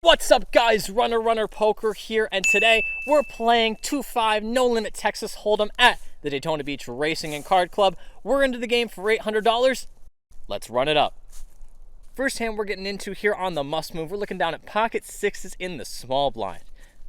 What's up, guys? Runner Poker here, and today we're playing 2-5 No Limit Texas Hold'em at the Daytona Beach Racing and Card Club. We're into the game for $800. Let's run it up. First hand we're getting into here on the must move. We're looking down at pocket sixes in the small blind.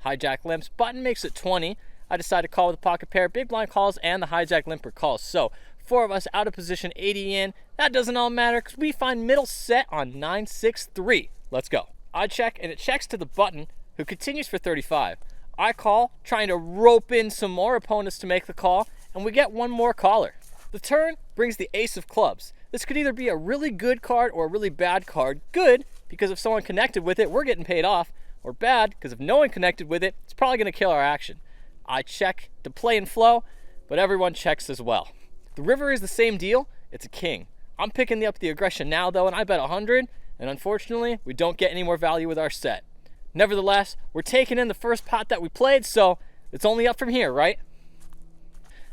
Hijack limps, button makes it 20. I decide to call with a pocket pair, big blind calls, and the hijack limper calls. So four of us out of position, 80 in. That doesn't all matter because we find middle set on 9-6-3. Let's go. I check, and it checks to the button, who continues for 35. I call, trying to rope in some more opponents to make the call, and we get one more caller. The turn brings the ace of clubs. This could either be a really good card or a really bad card. Good, because if someone connected with it, we're getting paid off. Or bad, because if no one connected with it, it's probably going to kill our action. I check to play and flow, but everyone checks as well. The river is the same deal. It's a king. I'm picking up the aggression now, though, and I bet 100. And unfortunately, we don't get any more value with our set. Nevertheless, we're taking in the first pot that we played, so it's only up from here, right?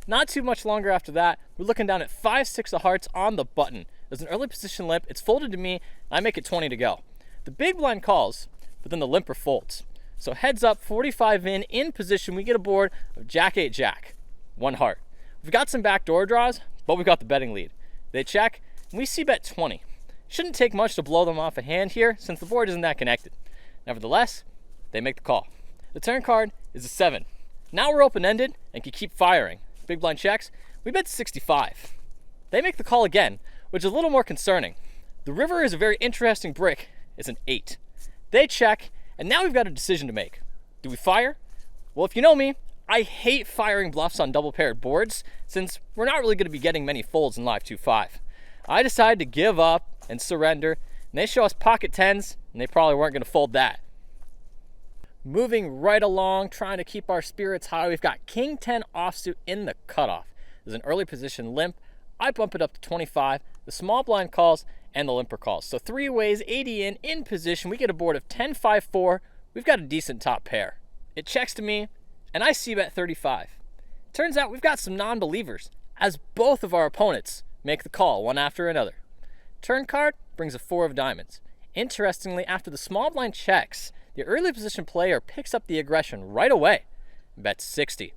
Not too much longer after that, we're looking down at 5-6 of hearts on the button. There's an early position limp, it's folded to me, and I make it 20 to go. The big blind calls, but then the limper folds. So heads up, 45 in position, we get a board of Jack-8 Jack, one heart. We've got some backdoor draws, but we've got the betting lead. They check, and we c-bet 20. Shouldn't take much to blow them off a hand here since the board isn't that connected. Nevertheless, they make the call. The turn card is a 7. Now we're open-ended and can keep firing. Big blind checks, we bet 65. They make the call again, which is a little more concerning. The river is a very interesting brick. It's an 8. They check, and now we've got a decision to make. Do we fire? Well, if you know me, I hate firing bluffs on double-paired boards since we're not really going to be getting many folds in live 2-5. I decided to give up and surrender, and they show us pocket 10s, and they probably weren't going to fold that. Moving right along, trying to keep our spirits high, we've got king 10 offsuit in the cutoff. There's an early position limp. I bump it up to 25. The small blind calls and the limper calls. So three ways, 80 in position. We get a board of 10-5-4. We've got a decent top pair. It checks to me, and I c-bet 35. Turns out we've got some non-believers, as both of our opponents make the call one after another. Turn card brings a 4 of diamonds. Interestingly, after the small blind checks, the early position player picks up the aggression right away and bets 60.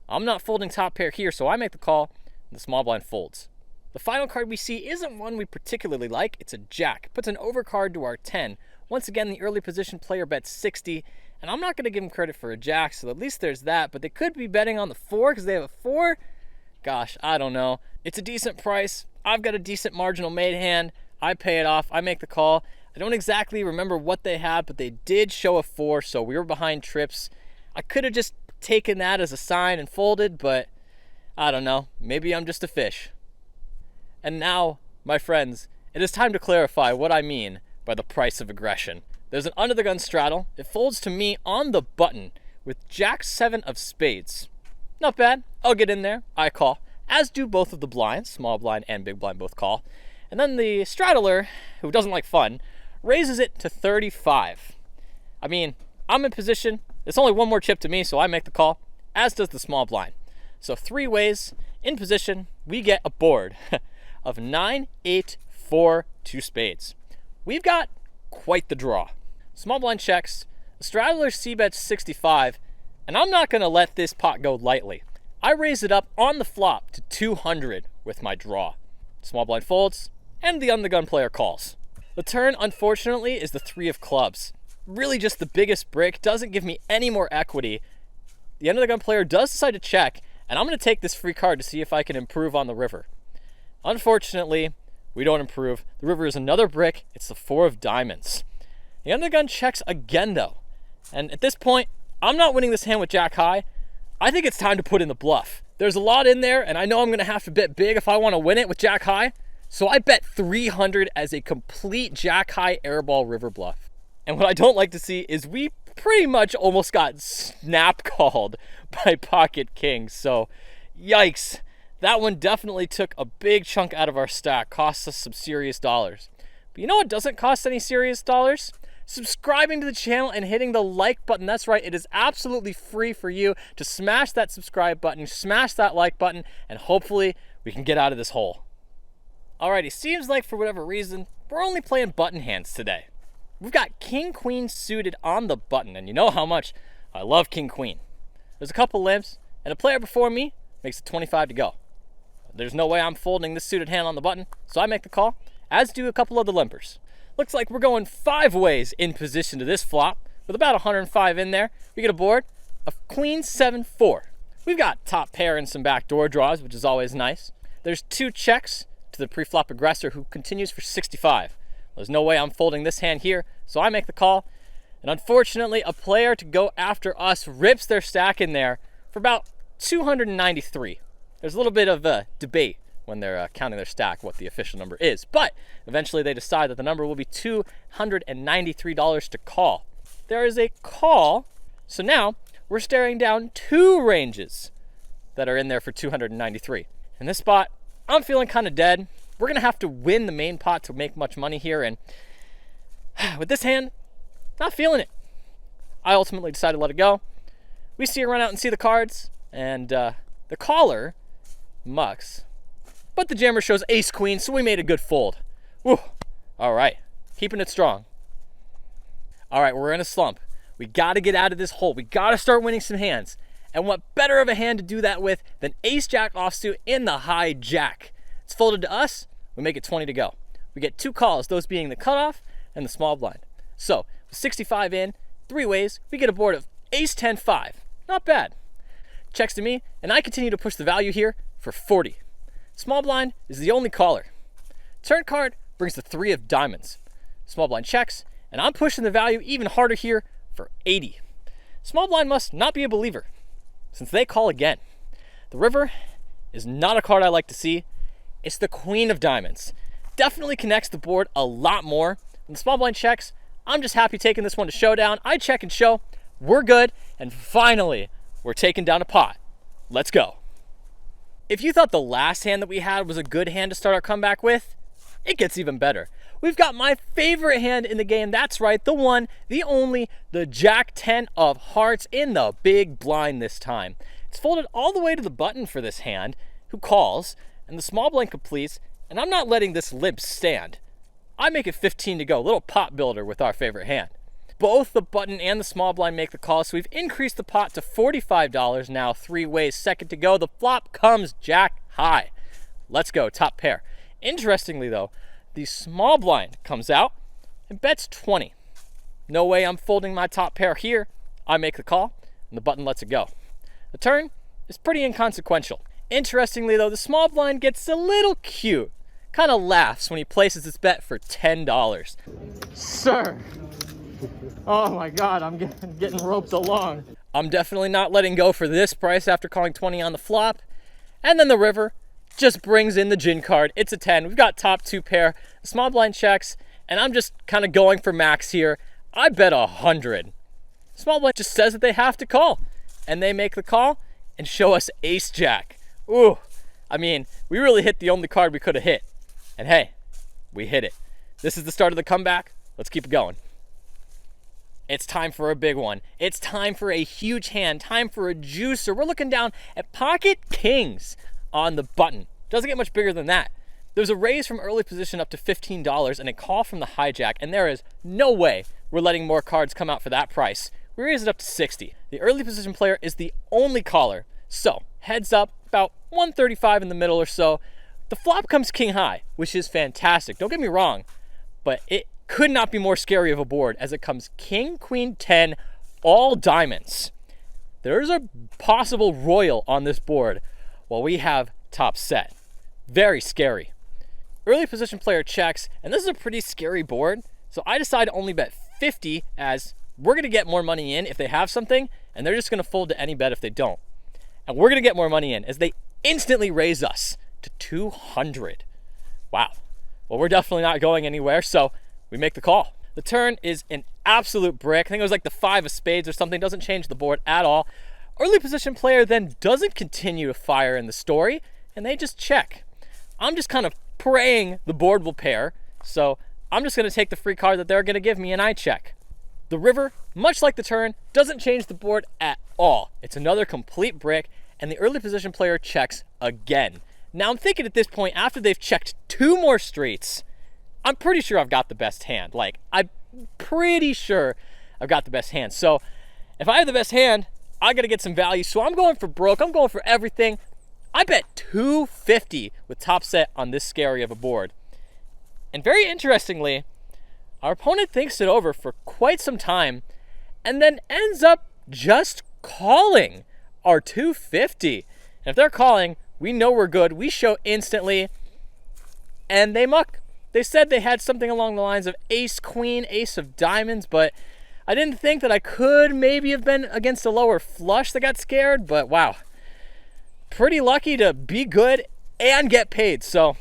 I'm not folding top pair here, so I make the call, and the small blind folds. The final card we see isn't one we particularly like. It's a jack. Puts an overcard to our 10. Once again, the early position player bets 60, and I'm not going to give him credit for a jack, so at least there's that, but they could be betting on the 4 because they have a 4. Gosh, I don't know. It's a decent price. I've got a decent marginal made hand. I pay it off. I make the call. I don't exactly remember what they had, but they did show a 4, so we were behind trips. I could have just taken that as a sign and folded, but I don't know. Maybe I'm just a fish. And now, my friends, it is time to clarify what I mean by the price of aggression. There's an under-the-gun straddle. It folds to me on the button with Jack 7 of spades. Not bad. I'll get in there. I call. As do both of the blinds, small blind and big blind both call. And then the straddler, who doesn't like fun, raises it to 35. I mean, I'm in position. It's only one more chip to me, so I make the call, as does the small blind. So three ways, in position, we get a board of 9-8-4 2 spades. We've got quite the draw. Small blind checks, the straddler c-bets 65, and I'm not going to let this pot go lightly. I raise it up on the flop to 200 with my draw. Small blind folds, and the undergun player calls. The turn, unfortunately, is the 3 of clubs. Really just the biggest brick, doesn't give me any more equity. The undergun player does decide to check, and I'm going to take this free card to see if I can improve on the river. Unfortunately, we don't improve. The river is another brick. It's the 4 of diamonds. The undergun checks again, though. And at this point, I'm not winning this hand with Jack high. I think it's time to put in the bluff. There's a lot in there, and I know I'm going to have to bet big if I want to win it with Jack high. So I bet 300 as a complete Jack high airball river bluff. And what I don't like to see is we pretty much almost got snap called by pocket kings. So yikes. That one definitely took a big chunk out of our stack. Cost us some serious dollars. But you know what doesn't cost any serious dollars? Subscribing to the channel and hitting the like button. That's right, it is absolutely free for you to smash that subscribe button, smash that like button, and hopefully we can get out of this hole. Alrighty, seems like for whatever reason, we're only playing button hands today. we've got king queen suited on the button, and you know how much I love king queen. There's a couple limps, and a player before me makes it 25 to go. There's no way I'm folding this suited hand on the button, so I make the call, as do a couple of the limpers. Looks like we're going 5 ways in position to this flop, with about 105 in there. We get a board of queen 7-4. We've got top pair and some backdoor draws, which is always nice. There's 2 checks to the pre-flop aggressor, who continues for 65. There's no way I'm folding this hand here, so I make the call. And unfortunately, a player to go after us rips their stack in there for about 293. There's a little bit of a debate when they're counting their stack what the official number is, but eventually they decide that the number will be $293 to call. There is a call, so now we're staring down 2 ranges that are in there for 293. In this spot, I'm feeling kind of dead. We're gonna have to win the main pot to make much money here, and with this hand, not feeling it. I ultimately decided to let it go. We see her run out and see the cards, and the caller mucks. But the jammer shows ace queen, so we made a good fold. Whew. All right, keeping it strong. All right, we're in a slump. We gotta get out of this hole. We gotta start winning some hands. And what better of a hand to do that with than ace jack offsuit in the high jack. It's folded to us, we make it 20 to go. We get 2 calls, those being the cutoff and the small blind. So, with 65 in, 3 ways, we get a board of ace 10-5. Not bad. Checks to me, and I continue to push the value here for 40. Small blind is the only caller. Turn card brings the 3 of diamonds. Small blind checks, and I'm pushing the value even harder here for 80. Small blind must not be a believer, since they call again. The river is not a card I like to see. It's the queen of diamonds. Definitely connects the board a lot more. When the small blind checks, I'm just happy taking this one to showdown. I check and show, we're good, and finally, we're taking down a pot. Let's go. If you thought the last hand that we had was a good hand to start our comeback with, it gets even better. We've got my favorite hand in the game. That's right, the one, the only, the Jack 10 of hearts in the big blind this time. It's folded all the way to the button for this hand, who calls, and the small blind completes, and I'm not letting this limp stand. I make it 15 to go, little pot builder with our favorite hand. Both the button and the small blind make the call, so we've increased the pot to $45 now, 3 ways, second to go. The flop comes jack high. Let's go, top pair. Interestingly though, the small blind comes out and bets 20. No way I'm folding my top pair here. I make the call, and the button lets it go. The turn is pretty inconsequential. Interestingly though, the small blind gets a little cute. Kind of laughs when he places his bet for $10. Sir. Oh my God, I'm getting roped along. I'm definitely not letting go for this price after calling 20 on the flop. And then the river just brings in the gin card. It's a 10. We've got top 2 pair. The small blind checks, and I'm just kind of going for max here. I bet 100. Small blind just says that they have to call, and they make the call and show us ace jack. Ooh, I mean, we really hit the only card we could have hit. And hey, we hit it. This is the start of the comeback. Let's keep it going. It's time for a big one. It's time for a huge hand, time for a juicer. We're looking down at pocket kings on the button. Doesn't get much bigger than that. There's a raise from early position up to $15 and a call from the hijack, and there is no way we're letting more cards come out for that price. We raise it up to 60. The early position player is the only caller, so heads up, about 135 in the middle or so. The flop comes king high, which is fantastic. Don't get me wrong, but it could not be more scary of a board as it comes king, queen, 10, all diamonds. There's a possible royal on this board while we have top set. Very scary. Early position player checks, and this is a pretty scary board, so I decide to only bet 50 as we're going to get more money in if they have something, and they're just going to fold to any bet if they don't. And we're going to get more money in as they instantly raise us to 200. Wow. Well, we're definitely not going anywhere, so we make the call. The turn is an absolute brick. I think it was like the 5 of spades or something. Doesn't change the board at all. Early position player then doesn't continue to fire in the story, and they just check. I'm just kind of praying the board will pair, so I'm just going to take the free card that they're going to give me, and I check. The river, much like the turn, doesn't change the board at all. It's another complete brick, and the early position player checks again. Now I'm thinking at this point, after they've checked 2 more streets, I'm pretty sure I've got the best hand. Like, I pretty sure I've got the best hand. So if I have the best hand, I got to get some value. So I'm going for broke. I'm going for everything. I bet 250 with top set on this scary of a board. And very interestingly, our opponent thinks it over for quite some time and then ends up just calling our 250. And if they're calling, we know we're good. We show instantly, and they muck. They said they had something along the lines of ace, queen, ace of diamonds, but I didn't think that I could maybe have been against a lower flush that got scared, but wow. Pretty lucky to be good and get paid. So,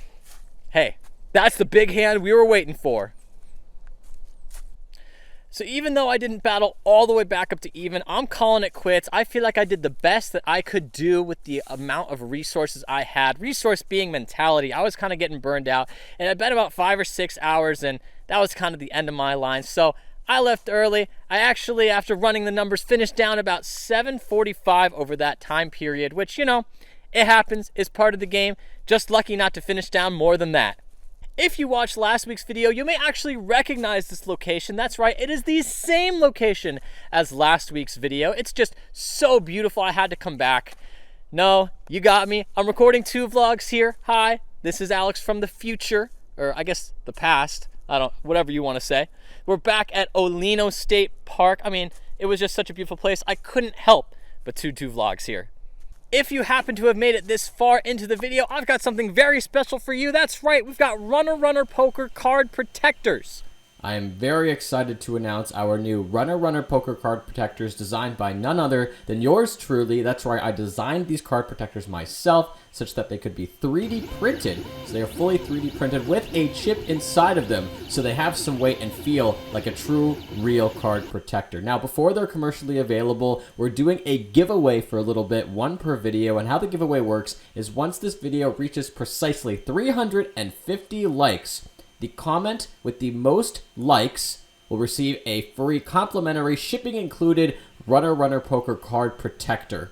hey, that's the big hand we were waiting for. So even though I didn't battle all the way back up to even, I'm calling it quits. I feel like I did the best that I could do with the amount of resources I had. Resource being mentality. I was kind of getting burned out, and I bet about 5 or 6 hours, and that was kind of the end of my line. So I left early. I actually, after running the numbers, finished down about 745 over that time period, which, you know, it happens. It's part of the game. Just lucky not to finish down more than that. If you watched last week's video, you may actually recognize this location. That's right, it is the same location as last week's video. It's just so beautiful, I had to come back. No, you got me. I'm recording 2 vlogs here. Hi, this is Alex from the future, or I guess the past. Whatever you want to say. We're back at Olino State Park. I mean, it was just such a beautiful place. I couldn't help but do 2 vlogs here. If you happen to have made it this far into the video, I've got something very special for you. That's right, we've got Runner Poker card protectors. I am very excited to announce our new Runner Poker card protectors designed by none other than yours truly. That's right, I designed these card protectors myself such that they could be 3D printed. So they are fully 3D printed with a chip inside of them, so they have some weight and feel like a true, real card protector. Now, before they're commercially available, we're doing a giveaway for a little bit, 1 per video, and how the giveaway works is once this video reaches precisely 350 likes, the comment with the most likes will receive a free complimentary shipping included Runner Poker card protector.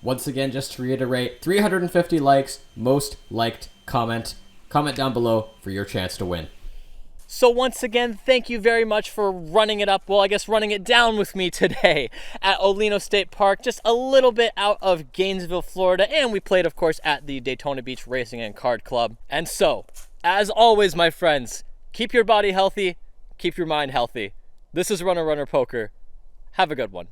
Once again, just to reiterate, 350 likes, most liked comment. Comment down below for your chance to win. So once again, thank you very much for running it up, well, I guess running it down with me today at Olino State Park, just a little bit out of Gainesville, Florida, and we played, of course, at the Daytona Beach Racing and Card Club. And so, as always, my friends, keep your body healthy, keep your mind healthy. This is Runner Poker. Have a good one.